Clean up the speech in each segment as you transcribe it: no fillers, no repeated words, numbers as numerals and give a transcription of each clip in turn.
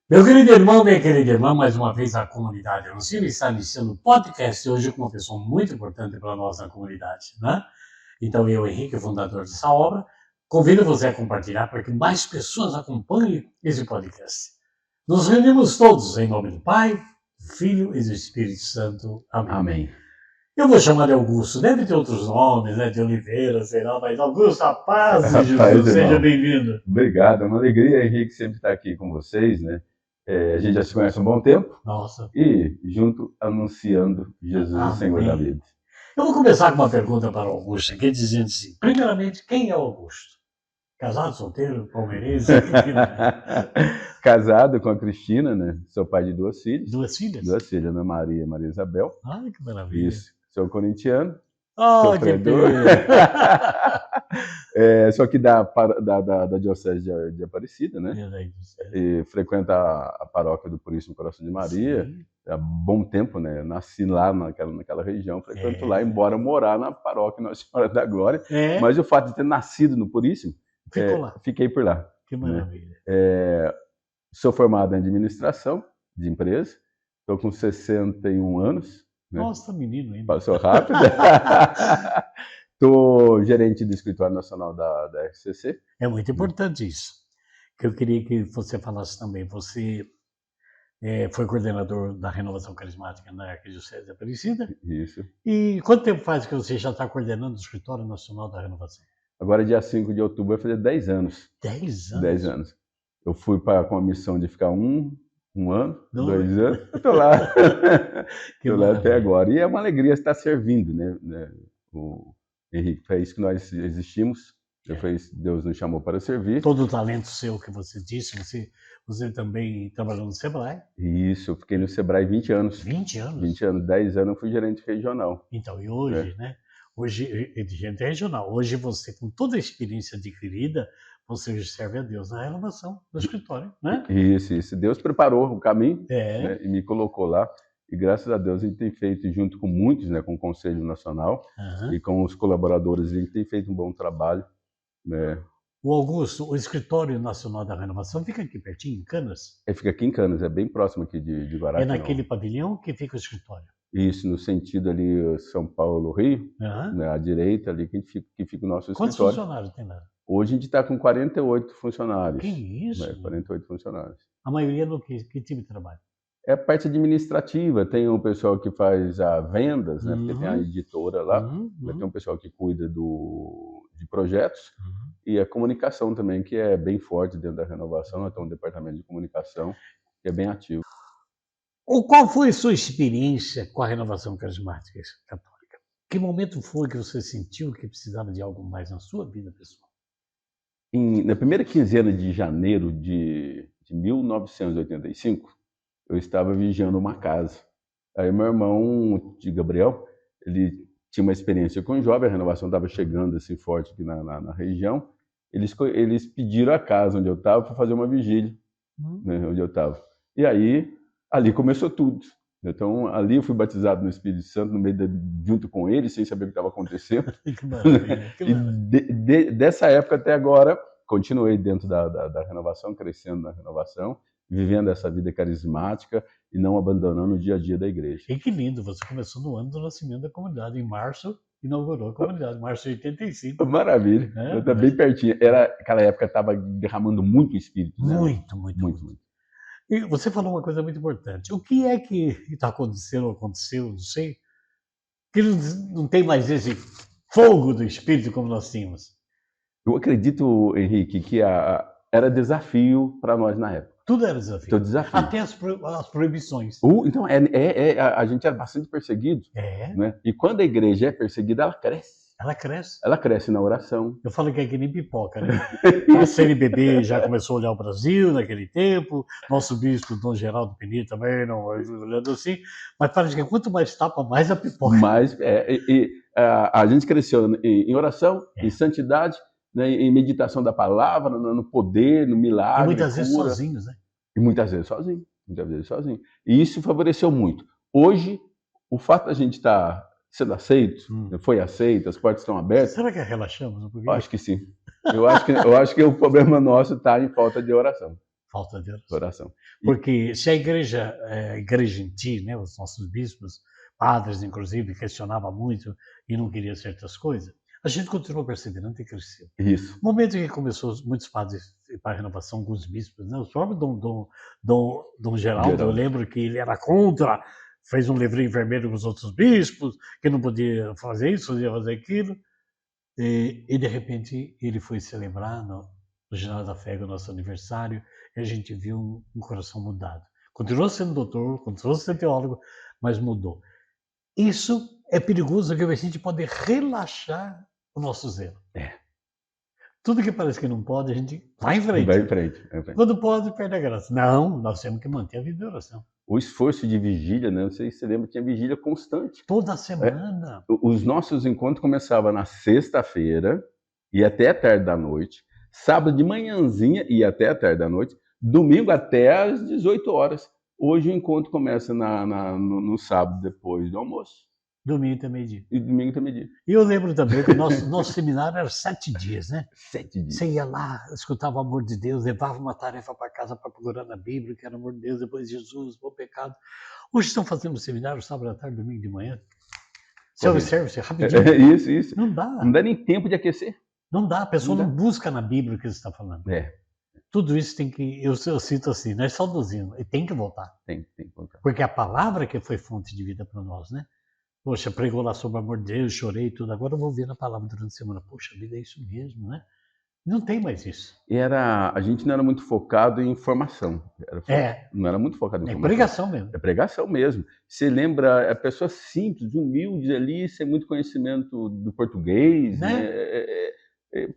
Meu querido irmão, minha querida irmã, mais uma vez a comunidade Anuncia está iniciando o podcast hoje com uma pessoa muito importante para nós na comunidade, né? Então eu, Henrique, fundador dessa obra, convido você a compartilhar para que mais pessoas acompanhem esse podcast. Nos reunimos todos em nome do Pai, do Filho e do Espírito Santo. Amém. Amém. Eu vou chamar de Augusto, deve ter outros nomes, né? De Oliveira, sei lá, mas Augusto, a paz de Jesus, seja bem-vindo. Obrigado, é uma alegria, Henrique, sempre estar aqui com vocês, né? A gente já se conhece há um bom tempo. Nossa. E junto anunciando Jesus, o Senhor da vida. Eu vou começar com uma pergunta para o Augusto, aqui dizendo assim, primeiramente, quem é o Augusto? Casado, solteiro, palmeirense? Casado com a Cristina, né? Sou pai de duas filhas. Duas filhas? Duas filhas, Ana Maria e Maria Isabel. Ai, que maravilha. Isso. Sou corintiano. Oh, que pena. Sou aqui da Diocese de Aparecida, né? E frequento a paróquia do Puríssimo Coração de Maria. Sim. Há bom tempo, né? Nasci lá naquela região, frequento lá, embora morar na paróquia Nossa Senhora da Glória. Mas o fato de ter nascido no Puríssimo, fiquei por lá. Que maravilha. Né? Sou formado em administração de empresa, estou com 61 anos. Né? Nossa, menino ainda. Passou rápido. Estou gerente do Escritório Nacional da RCC. É muito importante isso. Que eu queria que você falasse também. Você foi coordenador da Renovação Carismática na Arquidiocese de Aparecida. Isso. E quanto tempo faz que você já está coordenando o Escritório Nacional da Renovação? Agora, dia 5 de outubro, vai fazer 10 anos. 10 anos? 10 anos. Eu fui com a missão de ficar um ano, 2 anos, estou lá. Estou lá até agora. E é uma alegria estar servindo, né? O Henrique, foi isso que nós existimos. Deus nos chamou para servir. Todo o talento seu que você disse, você também trabalhou no Sebrae? Isso, eu fiquei no Sebrae 20 anos. 20 anos? 20 anos, 10 anos eu fui gerente regional. Então, e hoje, né? Hoje, gerente regional. Hoje você, com toda a experiência adquirida, você serve a Deus na renovação do escritório, né? Isso. Deus preparou o caminho, né, e me colocou lá. E graças a Deus a gente tem feito, junto com muitos, né, com o Conselho Nacional e com os colaboradores, a gente tem feito um bom trabalho. Né? O Augusto, o Escritório Nacional da Renovação fica aqui pertinho, em Canas? Fica aqui em Canas, é bem próximo aqui de Guaratinguetá. É naquele pavilhão que fica o escritório? Isso, no sentido ali São Paulo-Rio, né, à direita ali que fica o nosso escritório. Quantos funcionários tem lá? Hoje a gente está com 48 funcionários. Que isso? Né, 48 funcionários. A maioria no que tipo de trabalho? É a parte administrativa, tem o pessoal que faz vendas, né, porque tem a editora lá, tem um pessoal que cuida de projetos, e a comunicação também, que é bem forte dentro da renovação, nós temos um departamento de comunicação que é bem ativo. Qual foi a sua experiência com a renovação carismática católica? Que momento foi que você sentiu que precisava de algo mais na sua vida pessoal? Na primeira quinzena de janeiro de 1985, eu estava vigiando uma casa. Aí meu irmão, de Gabriel, ele tinha uma experiência com jovem, a renovação estava chegando assim forte aqui na região. Eles pediram a casa onde eu estava para fazer uma vigília, né, onde eu estava. E aí, ali começou tudo. Então, ali eu fui batizado no Espírito Santo, junto com eles, sem saber o que estava acontecendo. Que maravilha, que maravilha. E dessa época até agora, continuei dentro da renovação, crescendo na renovação, vivendo essa vida carismática e não abandonando o dia a dia da igreja. E que lindo, você começou no ano do nascimento da comunidade, em março, inaugurou a comunidade, março de 85. Maravilha, está bem pertinho. Aquela época estava derramando muito espírito. Né? Muito. E você falou uma coisa muito importante. O que é que está acontecendo, não sei, que não tem mais esse fogo do espírito como nós tínhamos? Eu acredito, Henrique, que era desafio para nós na época. Tudo era desafio. Todo desafio. Até as proibições. Então, a gente era bastante perseguido. Né? E quando a igreja é perseguida, ela cresce. Ela cresce. Ela cresce na oração. Eu falo que é que nem pipoca, né? A CNBB já começou a olhar o Brasil naquele tempo, nosso bispo, Dom Geraldo Peni, também, não olhando assim, mas parece que quanto mais tapa, mais a pipoca. A gente cresceu em oração, em santidade, né, em meditação da palavra, no poder, no milagre. E muitas vezes sozinhos, né? E muitas vezes sozinho. E isso favoreceu muito. Hoje, o fato da gente estar sendo aceito, foi aceito, as portas estão abertas. Será que relaxamos um pouquinho? Eu acho que sim. Eu acho que o problema nosso está em falta de oração. Falta de oração. Oração. Porque se a igreja em ti, né, os nossos bispos, padres inclusive, questionava muito e não queria certas coisas, a gente continuou perseverando e cresceu. Isso. No momento em que começou, muitos padres para a renovação, alguns bispos, né, o próprio Dom Geraldo, eu lembro que ele era contra, fez um livrinho vermelho com os outros bispos, que não podia fazer isso, podia fazer aquilo, e de repente ele foi celebrar no Ginásio da Fé, o nosso aniversário, e a gente viu um coração mudado. Continuou sendo doutor, continuou sendo teólogo, mas mudou. Isso é perigoso, porque a gente pode relaxar o nosso zelo. Tudo que parece que não pode, a gente vai em frente. Vai em frente. Vai em frente. Quando pode, perde a graça. Não, nós temos que manter a vida de oração. O esforço de vigília, né? Não sei se você lembra, tinha vigília constante. Toda semana. Os nossos encontros começavam na sexta-feira e até a tarde da noite. Sábado de manhãzinha e até a tarde da noite. Domingo até às 18 horas. Hoje o encontro começa no sábado, depois do almoço. Domingo até meio-dia. E domingo até meio-dia. E eu lembro também que o nosso seminário era 7 dias, né? 7 dias. Você ia lá, escutava o amor de Deus, levava uma tarefa para casa para procurar na Bíblia, que era o amor de Deus, depois Jesus, o pecado. Hoje estão fazendo seminário sábado à tarde, domingo de manhã. Self-service, rapidinho. Isso. Não dá. Não dá nem tempo de aquecer. Não dá, a pessoa não busca na Bíblia o que você está falando. Tudo isso tem que, eu cito assim, não é saudosismo, tem que voltar. Tem que voltar. Porque a palavra que foi fonte de vida para nós, né? Poxa, pregou lá sobre o amor de Deus, chorei e tudo, agora eu vou ver na palavra durante a semana. Poxa, a vida é isso mesmo, né? Não tem mais isso. A gente não era muito focado em informação. Não era muito focado em informação. É pregação mesmo. É pregação mesmo. Você lembra, a pessoa simples, humilde ali, sem muito conhecimento do português, né?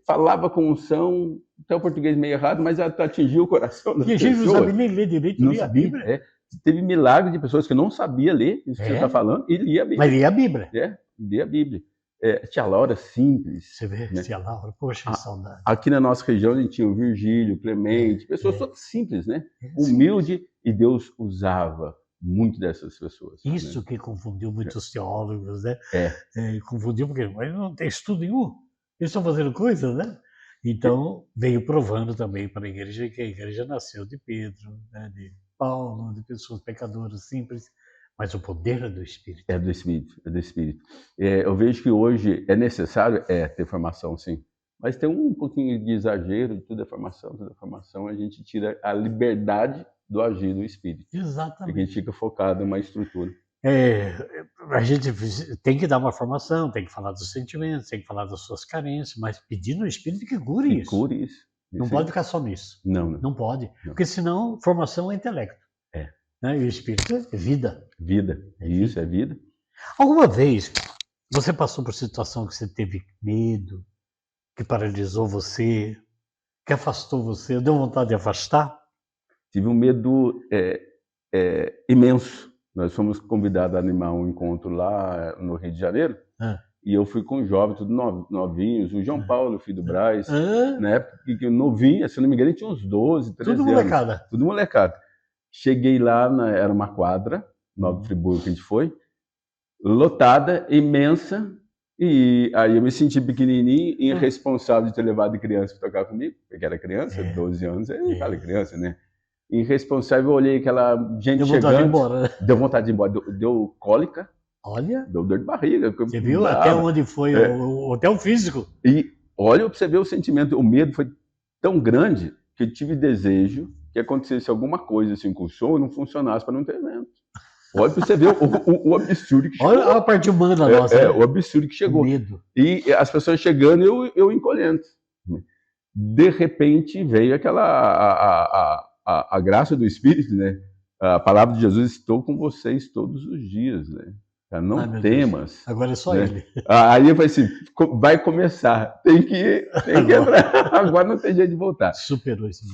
Falava com unção, até o português meio errado, mas atingiu o coração das pessoas. E a gente não sabe nem ler direito, não lia a Bíblia. Teve milagre de pessoas que não sabiam ler isso que você está falando e lia a Bíblia. Mas lia a Bíblia. Lia a Bíblia. Tia Laura, simples. Você vê, né? Tia Laura, poxa, que saudade. Aqui na nossa região a gente tinha o Virgílio, o Clemente, pessoas todas simples, né? Humilde, e Deus usava muito dessas pessoas. Isso, né? Que confundiu muitos teólogos, né? Confundiu porque mas não tem estudo nenhum. Eles estão fazendo coisas, né? Então, veio provando também para a igreja que a igreja nasceu de Pedro, né? De Paulo, de pessoas pecadoras simples, mas o poder é do Espírito. É do Espírito. Eu vejo que hoje é necessário ter formação, sim. Mas tem um pouquinho de exagero, tudo é formação, a gente tira a liberdade do agir do Espírito. Exatamente. Porque a gente fica focado em uma estrutura. A gente tem que dar uma formação, tem que falar dos sentimentos, tem que falar das suas carências, mas pedindo ao Espírito que cure isso. Cure isso. Não pode ficar só nisso. Não pode. Não. Porque senão formação é intelecto. Né? E o Espírito é vida. Isso, é vida. Alguma vez você passou por situação que você teve medo, que paralisou você, que afastou você, deu vontade de afastar? Tive um medo imenso. Nós fomos convidados a animar um encontro lá no Rio de Janeiro. E eu fui com jovens, tudo novinhos. O João Paulo, filho do Braz, né? Porque novinho, se não me engano, ele tinha uns 12, 13 Tudo anos. molecada. Tudo molecada. Cheguei lá, era uma quadra, Nova Friburgo que a gente foi, lotada, imensa, e aí eu me senti pequenininho e irresponsável de ter levado criança para tocar comigo, porque era criança, 12 anos, aí fala criança, né? Irresponsável, eu olhei aquela gente chegando. Deu vontade de ir embora, né? Deu vontade de ir embora, deu cólica. Olha. Deu dor de barriga. Você viu até onde foi até o físico? E olha para você ver o sentimento, o medo foi tão grande que eu tive desejo que acontecesse alguma coisa assim com o som e não funcionasse para não ter evento. Olha para você ver o absurdo que chegou. Olha a parte humana nossa. O absurdo que chegou. O medo. E as pessoas chegando, eu encolhendo. De repente veio a graça do Espírito, né? A palavra de Jesus, estou com vocês todos os dias, né? Não temas. Agora é só ele. Aí eu falei assim, vai começar, tem que entrar. Agora não tem jeito de voltar. Superou isso.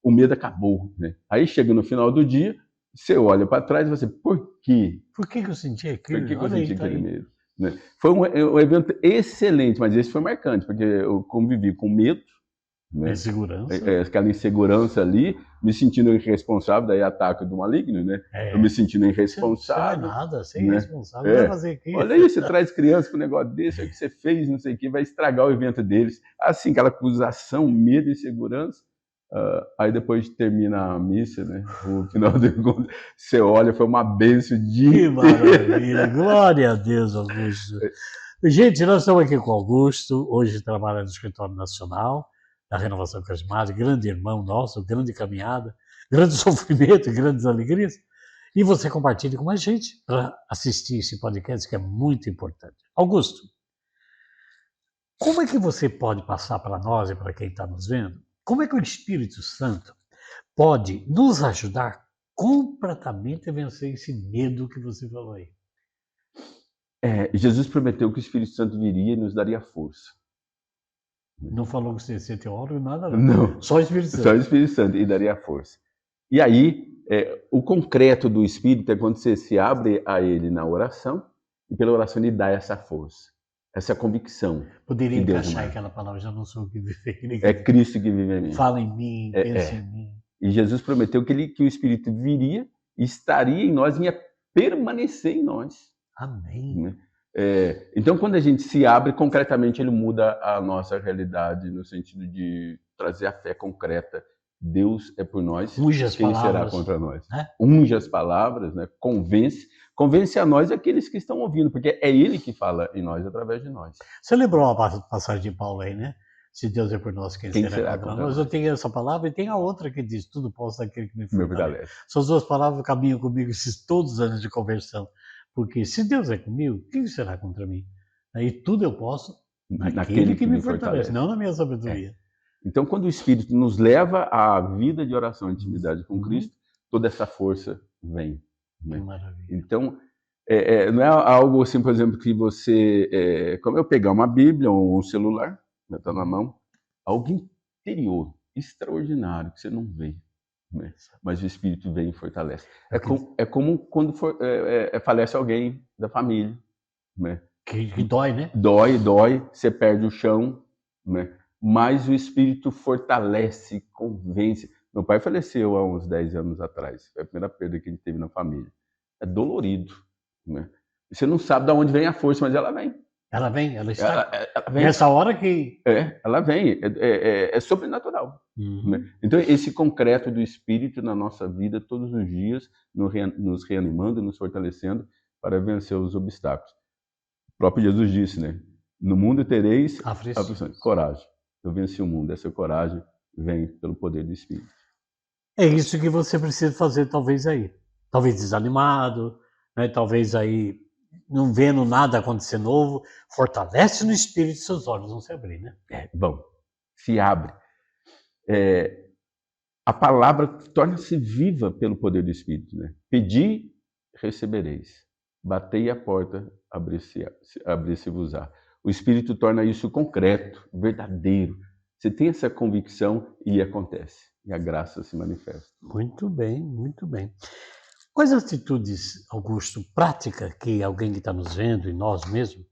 O medo acabou, né? Aí chega no final do dia, você olha para trás e você, por quê? Por que eu senti aquilo? Por que eu senti aquele medo? Né? Foi um evento excelente, mas esse foi marcante, porque eu convivi com medo, né? Insegurança. Aquela insegurança ali, me sentindo irresponsável, daí ataque do maligno, né? Eu me sentindo irresponsável. Não é nada, você é irresponsável, vai fazer aqui. Olha aí, você traz criança com um negócio desse, aí que você fez, não sei o que, vai estragar o evento deles. Assim, aquela acusação, medo e insegurança. Aí depois termina a missa, né? O final do encontro, você olha, foi uma bênção de. Que maravilha! Glória a Deus, Augusto. Gente, nós estamos aqui com o Augusto, hoje trabalha no Escritório Nacional da Renovação Carismática, grande irmão nosso, grande caminhada, grande sofrimento, grandes alegrias. E você compartilha com mais gente para assistir esse podcast que é muito importante. Augusto, como é que você pode passar para nós e para quem está nos vendo, como é que o Espírito Santo pode nos ajudar completamente a vencer esse medo que você falou aí? Jesus prometeu que o Espírito Santo viria e nos daria força. Não falou que você ia ser teólogo, nada, Não. Só o Espírito Santo. Só o Espírito Santo e daria força. E aí, o concreto do Espírito é quando você se abre a Ele na oração e pela oração Ele dá essa força, essa convicção. Poderia que Deus encaixar manda. aquela palavra, já não sou o que vive. É Cristo que vive em mim. Fala em mim, pensa em mim. E Jesus prometeu que o Espírito viria, estaria em nós e ia permanecer em nós. Amém. Né? Então, quando a gente se abre, concretamente, ele muda a nossa realidade no sentido de trazer a fé concreta. Deus é por nós, Unge as quem será palavras, contra nós? né? Unge as palavras, né? Convence a nós aqueles que estão ouvindo, porque é Ele que fala em nós, através de nós. Você lembrou a passagem de Paulo aí, né? Se Deus é por nós, quem será contra nós? Eu tenho essa palavra e tem a outra que diz, tudo posso daquele que me fortalece. São as duas palavras que caminham comigo esses todos os anos de conversão. Porque se Deus é comigo, quem será contra mim? Aí tudo eu posso naquele que me fortalece, não na minha sabedoria. Então, quando o Espírito nos leva à vida de oração e intimidade com Cristo, toda essa força vem. Né? Que maravilha. Então, não é algo assim, por exemplo, que você... como eu pegar uma Bíblia ou um celular, está na mão, algo interior, extraordinário, que você não vê. Né? Mas o Espírito vem e fortalece. É como quando falece alguém da família. Né? Que dói, né? Dói, você perde o chão, né? Mas o Espírito fortalece, convence. Meu pai faleceu há uns 10 anos atrás. Foi a primeira perda que a gente teve na família. É dolorido. Né? Você não sabe de onde vem a força, mas ela vem. Ela vem, ela está. Ela vem. Nessa hora que... ela vem. É sobrenatural. Né? Então, esse concreto do Espírito na nossa vida, todos os dias, nos reanimando, nos fortalecendo para vencer os obstáculos. O próprio Jesus disse, né? No mundo tereis aflições. Coragem. Eu venci o mundo. Essa coragem vem pelo poder do Espírito. É isso que você precisa fazer, talvez aí. Talvez desanimado, né? Talvez aí não vendo nada acontecer novo. Fortalece no Espírito, seus olhos vão se abrir, né? Bom, se abre. A palavra torna-se viva pelo poder do Espírito. Né? Pedi, recebereis. Batei a porta, abrir-se-vos-á. O Espírito torna isso concreto, verdadeiro. Você tem essa convicção e acontece. E a graça se manifesta. Muito bem, muito bem. Quais atitudes, Augusto, práticas que alguém que está nos vendo e nós mesmos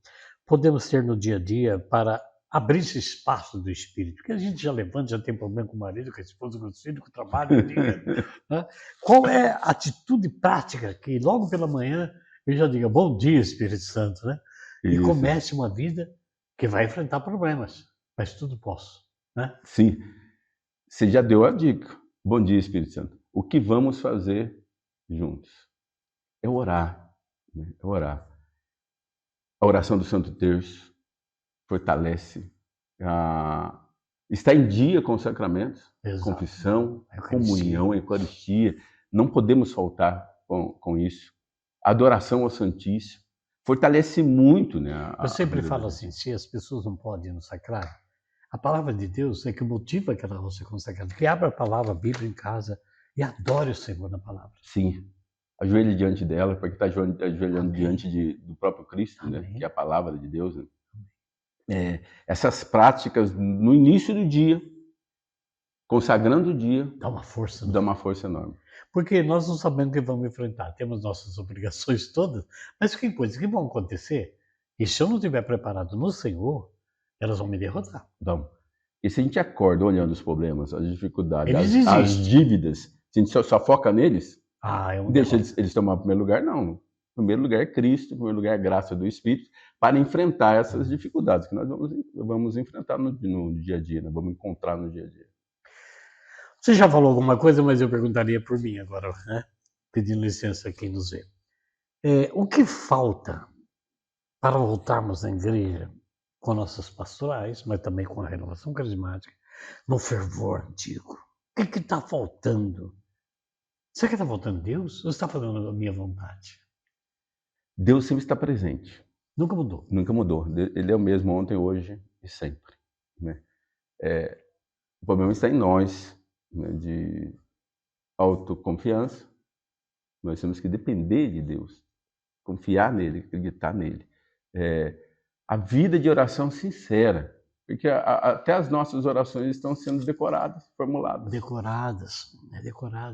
podemos ter no dia a dia para abrir esse espaço do Espírito? Porque a gente já levanta, já tem problema com o marido, com a esposa, com o filho, com o trabalho. Né? Qual é a atitude prática que logo pela manhã eu já diga, bom dia, Espírito Santo, né? E comece uma vida que vai enfrentar problemas, mas tudo posso. Né? Sim, você já deu a dica. Bom dia, Espírito Santo. O que vamos fazer juntos? É orar. Né? É orar. A oração do Santo Terço fortalece. Está em dia com os sacramentos. Exato. Confissão, comunhão, Eucaristia. Não podemos faltar com isso. Adoração ao Santíssimo. Fortalece muito, né? Eu sempre falo assim, se as pessoas não podem ir no sacrário, a palavra de Deus é que motiva que ela não se consagrada. Que abra a palavra, a Bíblia em casa e adore o Senhor na palavra. Sim. Ajoelhe diante dela, porque está ajoelhando diante do próprio Cristo, né? Que é a palavra de Deus. Né? Essas práticas no início do dia, consagrando o dia, dá uma força enorme. Porque nós não sabemos o que vamos enfrentar. Temos nossas obrigações todas, mas tem coisas que vão acontecer. E se eu não estiver preparado no Senhor, elas vão me derrotar. Vamos. E se a gente acorda olhando os problemas, as dificuldades, as dívidas, se a gente só foca neles, deixa eles tomar o primeiro lugar, não. O primeiro lugar é Cristo, o primeiro lugar é a graça do Espírito, para enfrentar essas dificuldades que nós vamos enfrentar no dia a dia, né? Vamos encontrar no dia a dia. Você já falou alguma coisa, mas eu perguntaria por mim agora, né? Pedindo licença a quem nos vê. O que falta para voltarmos à igreja com nossas pastorais, mas também com a renovação carismática, no fervor antigo? O que está faltando? Será que está faltando Deus ou está faltando a minha vontade? Deus sempre está presente. Nunca mudou. Nunca mudou. Ele é o mesmo ontem, hoje e sempre. Né? O problema está em nós, né, de autoconfiança. Nós temos que depender de Deus, confiar nele, acreditar nele. A vida de oração sincera, porque até as nossas orações estão sendo decoradas, formuladas. Decoradas.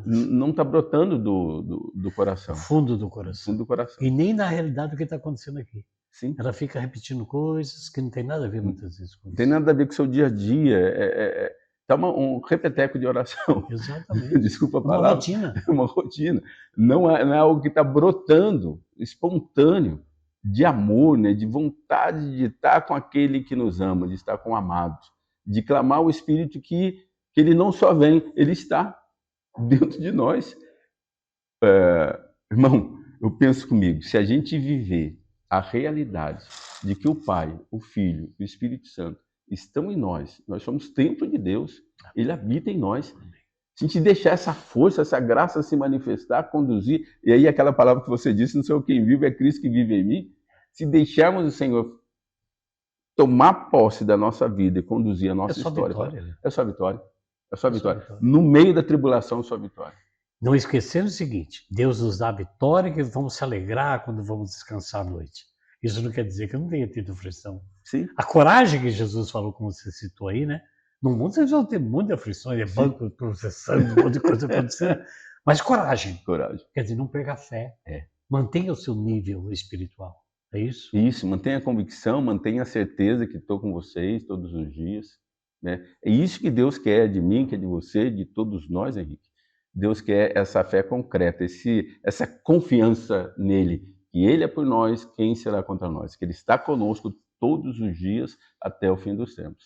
Não está brotando do coração. Fundo do coração. Fundo do coração. E nem na realidade o que está acontecendo aqui. Sim. Ela fica repetindo coisas que não tem nada a ver muitas vezes com isso. Não tem nada a ver com o seu dia a dia. Tá um repeteco de oração. Exatamente. Desculpa a palavra. Uma rotina. Uma rotina. Não é algo que está brotando, espontâneo, de amor, né? De vontade de estar com aquele que nos ama, de estar com o amado, de clamar o Espírito que ele não só vem, ele está dentro de nós. Irmão, eu penso comigo, se a gente viver a realidade de que o Pai, o Filho e o Espírito Santo estão em nós somos templo de Deus, ele habita em nós. Se a gente deixar essa força, essa graça se manifestar, conduzir, e aí aquela palavra que você disse, não sou eu quem vive, é Cristo que vive em mim, se deixarmos o Senhor tomar posse da nossa vida e conduzir a nossa história, é só vitória. É só vitória. No meio da tribulação, só vitória. Não esquecendo o seguinte, Deus nos dá a vitória que vamos se alegrar quando vamos descansar à noite. Isso não quer dizer que eu não tenha tido aflição. Sim. A coragem que Jesus falou, como você citou aí, né? No mundo vocês vão ter muita aflição, banco processando, um monte de coisa acontecendo. Mas coragem. Coragem. Quer dizer, não perca a fé. Mantenha o seu nível espiritual. É isso? Isso, mantenha a convicção, mantenha a certeza que estou com vocês todos os dias. Né? É isso que Deus quer de mim, que é de você, de todos nós, Henrique. Deus quer essa fé concreta, essa confiança nele, que ele é por nós, quem será contra nós? Que ele está conosco todos os dias até o fim dos tempos.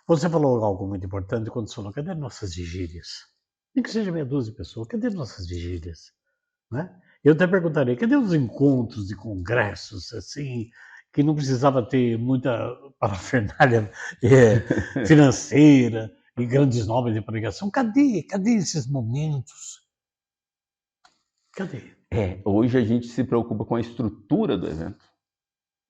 Você falou algo muito importante quando falou, cadê nossas vigílias? Nem que seja meia dúzia de pessoas, cadê nossas vigílias? Né? Eu até perguntaria, cadê os encontros de congressos, assim, que não precisava ter muita parafernália financeira e grandes nomes de pregação? Cadê esses momentos? Cadê? Hoje a gente se preocupa com a estrutura do evento,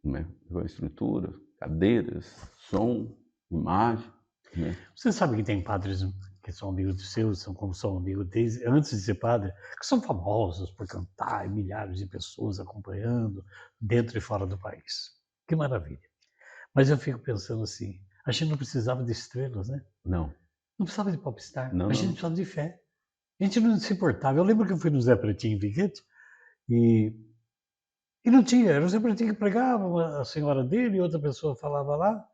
né? Com a estrutura, cadeiras, som, imagem. Né? Você sabe que tem padres que são amigos de seus, como são amigos desde antes de ser padre, que são famosos por cantar, e milhares de pessoas acompanhando dentro e fora do país. Que maravilha. Mas eu fico pensando assim, a gente não precisava de estrelas, né? Não. Não precisava de popstar, a gente precisava de fé. A gente não se importava. Eu lembro que eu fui no Zé Pretinho em Viguete e não tinha, era o Zé Pretinho que pregava, a senhora dele e outra pessoa falava lá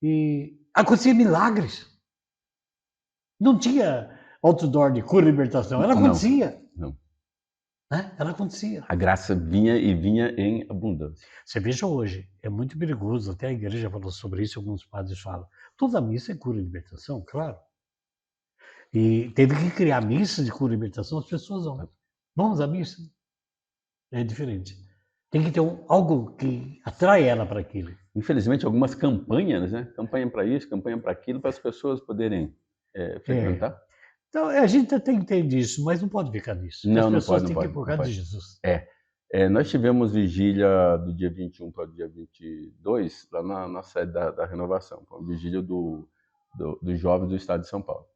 e acontecia milagres. Não tinha outdoor de cura e libertação, ela acontecia. Não. Né? Ela acontecia. A graça vinha e vinha em abundância. Você veja hoje, é muito perigoso, até a igreja falou sobre isso, alguns padres falam. Toda missa é cura e libertação, claro. E teve que criar missa de cura e libertação, as pessoas vão. Vamos à missa? É diferente. Tem que ter algo que atrai ela para aquilo. Infelizmente, algumas campanhas, né? Campanha para isso, campanha para aquilo, para as pessoas poderem frequentar. Então, a gente até entende isso, mas não pode ficar nisso. Não, as pessoas não têm pode, que ir por causa de Jesus. Nós tivemos vigília do dia 21 para o dia 22, lá na sede da Renovação. Foi uma vigília dos jovens do estado de São Paulo.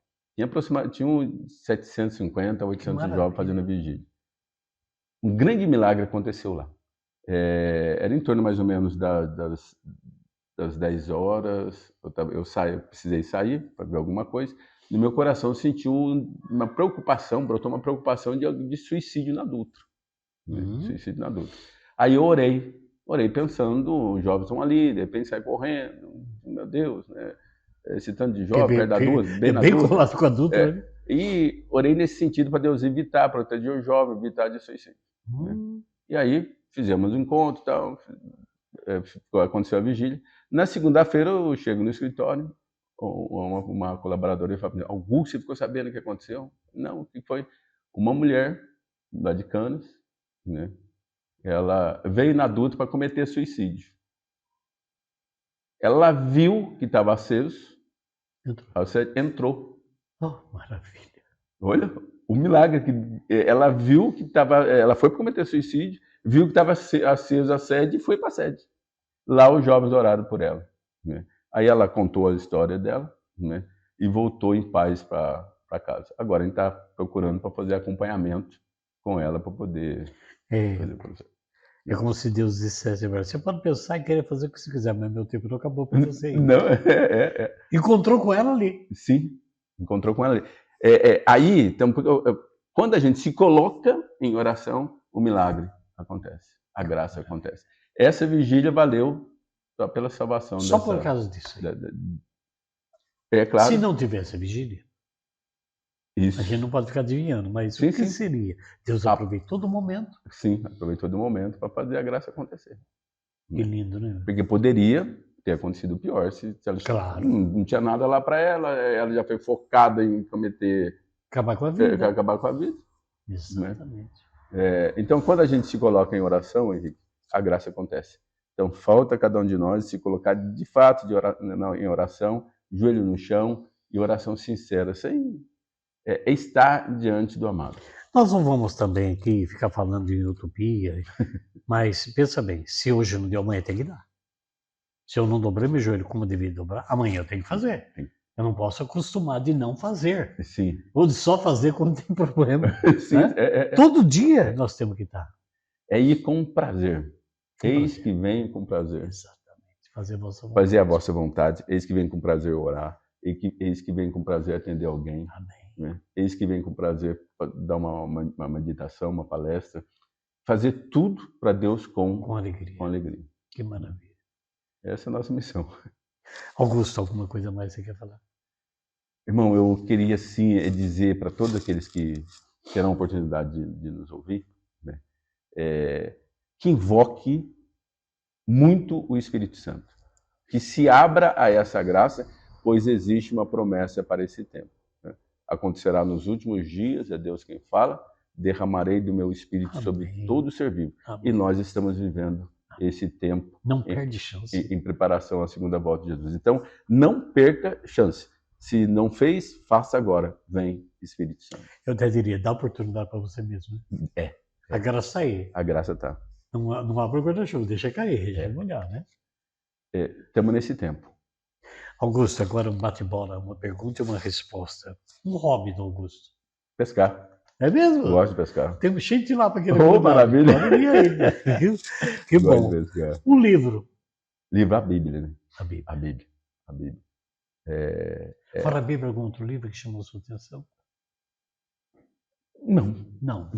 Tinha uns 750, 800 jovens fazendo a vigília. Um grande milagre aconteceu lá. Era em torno mais ou menos das 10 horas, eu precisei sair para ver alguma coisa. No meu coração eu senti uma preocupação, brotou uma preocupação de suicídio na Dutra. Suicídio na Dutra. Aí eu orei pensando, os jovens estão ali, de repente sai correndo, meu Deus, né? Esse tanto de jovem, perto da Dutra, bem colado com a Dutra. Né? E orei nesse sentido para Deus evitar, proteger o jovem, evitar de suicídio. Né? E aí fizemos um encontro e tal, aconteceu a vigília. Na segunda-feira eu chego no escritório, uma colaboradora e falou: Augusto, você ficou sabendo o que aconteceu? Não, o que foi? Uma mulher lá de Canas, né? Ela veio na adulta para cometer suicídio. Ela viu que estava aceso, entrou. Oh, maravilha. Olha, o milagre que ela viu que estava, ela foi para cometer suicídio, viu que estava acesa a sede e foi para a sede. Lá os jovens oraram por ela, né? Aí ela contou a história dela, né? E voltou em paz para casa. Agora a gente está procurando para fazer acompanhamento com ela para poder fazer o processo. É como se Deus dissesse agora, você pode pensar em querer fazer o que você quiser, mas meu tempo não acabou para você ainda. Não, Encontrou com ela ali. Sim, encontrou com ela ali. Aí, então, quando a gente se coloca em oração, o milagre acontece, a graça acontece. Essa vigília valeu só pela salvação. Só por causa disso. É claro. Se não tivesse a vigília, Isso. a gente não pode ficar adivinhando, mas Sim, o que sim. seria? Deus aproveitou do momento. Sim, aproveitou do momento para fazer a graça acontecer. Que lindo, né? Porque poderia ter acontecido pior se ela Claro. não tinha nada lá para ela já foi focada em cometer. Acabar com a vida. Acabar com a vida. Exatamente. Né? Então, quando a gente se coloca em oração, Henrique, a graça acontece. Então, falta cada um de nós se colocar de fato em oração, joelho no chão e oração sincera, sem estar diante do amado. Nós não vamos também aqui ficar falando em utopia, mas pensa bem, se hoje não deu, amanhã tem que dar. Se eu não dobrei meu joelho como eu devia dobrar, amanhã eu tenho que fazer. Sim. Eu não posso acostumar de não fazer. Sim. Ou de só fazer quando tem problema. Sim, né? Todo dia nós temos que estar. É ir com prazer. Eis que vem com prazer. Exatamente. Fazer a vossa vontade. Fazer a vossa vontade. Eis que vem com prazer orar. Eis que vem com prazer atender alguém. Amém. Né? Eis que vem com prazer dar uma meditação, uma palestra. Fazer tudo para Deus com alegria. Com alegria. Que maravilha. Essa é a nossa missão. Augusto, alguma coisa mais você quer falar? Irmão, eu queria sim dizer para todos aqueles que terão a oportunidade de nos ouvir, né, que invoque muito o Espírito Santo, que se abra a essa graça, pois existe uma promessa para esse tempo. Né? Acontecerá nos últimos dias, é Deus quem fala, derramarei do meu Espírito Amém. Sobre todo ser vivo. Amém. E nós estamos vivendo esse tempo. Não perde chance. Em preparação à segunda volta de Jesus. Então, não perca chance. Se não fez, faça agora. Vem, Espírito Santo. Eu até diria, dá oportunidade para você mesmo. Né? A graça está aí. A graça está. Não abre o guarda-chuva, deixa cair, deixa molhar, né? Estamos nesse tempo. Augusto, agora um bate-bola, uma pergunta e uma resposta. Um hobby do Augusto. Pescar. É mesmo? Gosto de pescar. Temos cheio de lá para aquele Oh, maravilha. Que bom. Um livro. Livro, a Bíblia, né? A Bíblia. A Bíblia. A Bíblia. Fora a Bíblia, algum outro livro que chamou a sua atenção? Não.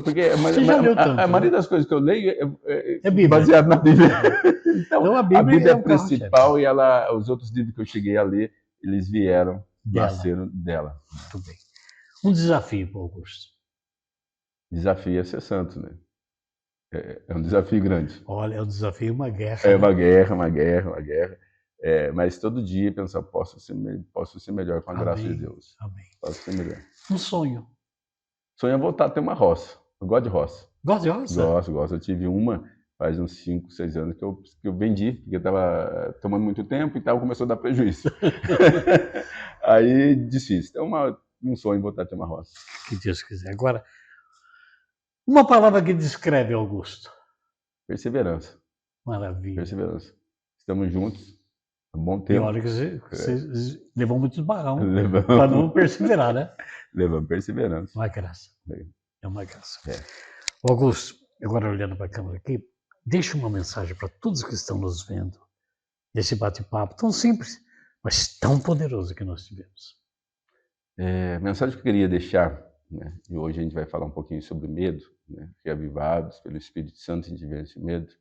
Porque a maioria das coisas que eu leio é Bíblia. Baseado na Bíblia. Então, a Bíblia é a principal e os outros livros que eu cheguei a ler, eles nasceram dela. Muito bem. Um desafio para o Augusto. Desafio é ser santo, né? É um desafio grande. Olha, é um desafio, uma guerra. É uma guerra. Mas todo dia pensar, posso ser melhor com a graça de Deus. Amém. Posso ser melhor. Um sonho. Sonho é voltar a ter uma roça. Eu gosto de roça. Gosta de roça? Gosto. Eu tive uma faz uns 5, 6 anos que eu vendi, porque eu estava tomando muito tempo e começou a dar prejuízo. Aí desfiz. Então, um sonho voltar a ter uma roça. Que Deus quiser. Agora, uma palavra que descreve Augusto. Perseverança. Maravilha. Perseverança. Estamos juntos há um bom tempo. E olha que você levou muitos barrão para não perseverar, né? Levamos perseverança. Uma graça. É uma graça. Augusto, agora olhando para a câmera aqui, deixa uma mensagem para todos que estão nos vendo nesse bate-papo tão simples, mas tão poderoso que nós tivemos. A mensagem que eu queria deixar, né, e hoje a gente vai falar um pouquinho sobre medo, né, reavivados pelo Espírito Santo, a gente vê esse medo,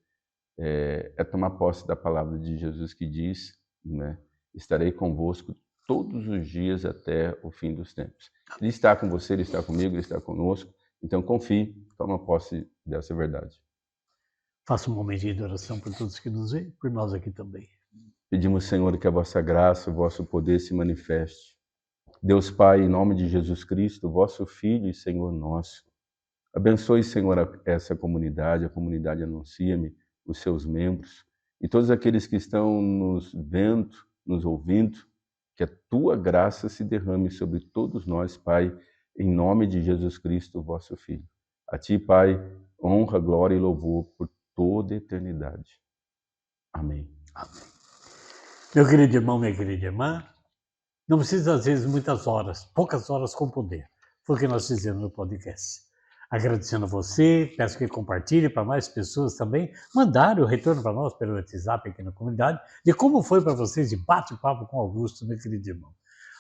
é tomar posse da palavra de Jesus que diz, né, estarei convosco todos os dias até o fim dos tempos. Ele está com você, Ele está comigo, Ele está conosco, então confie, toma posse dessa verdade. Faça um momento de oração por todos que nos veem, por nós aqui também. Pedimos, Senhor, que a vossa graça, o vosso poder se manifeste. Deus Pai, em nome de Jesus Cristo, vosso Filho e Senhor nosso, abençoe, Senhor, essa comunidade, a comunidade Anuncia-me, os seus membros e todos aqueles que estão nos vendo, nos ouvindo, que a tua graça se derrame sobre todos nós, Pai, em nome de Jesus Cristo, vosso Filho. A ti, Pai, honra, glória e louvor por toda a eternidade. Amém. Meu querido irmão, minha querida irmã, não precisa, às vezes, muitas horas, poucas horas com poder. Foi o que nós fizemos no podcast. Agradecendo a você, peço que compartilhe para mais pessoas também, mandarem o retorno para nós pelo WhatsApp aqui na comunidade, de como foi para vocês de bate-papo com Augusto, meu querido irmão.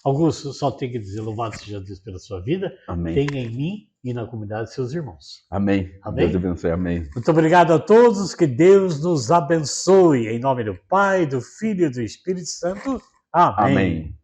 Augusto, só tem que dizer, louvado seja Deus pela sua vida, Amém. tenha em mim e na comunidade seus irmãos. Amém. Amém? Deus abençoe. Amém. Muito obrigado a todos, que Deus nos abençoe. Em nome do Pai, do Filho e do Espírito Santo. Amém. Amém.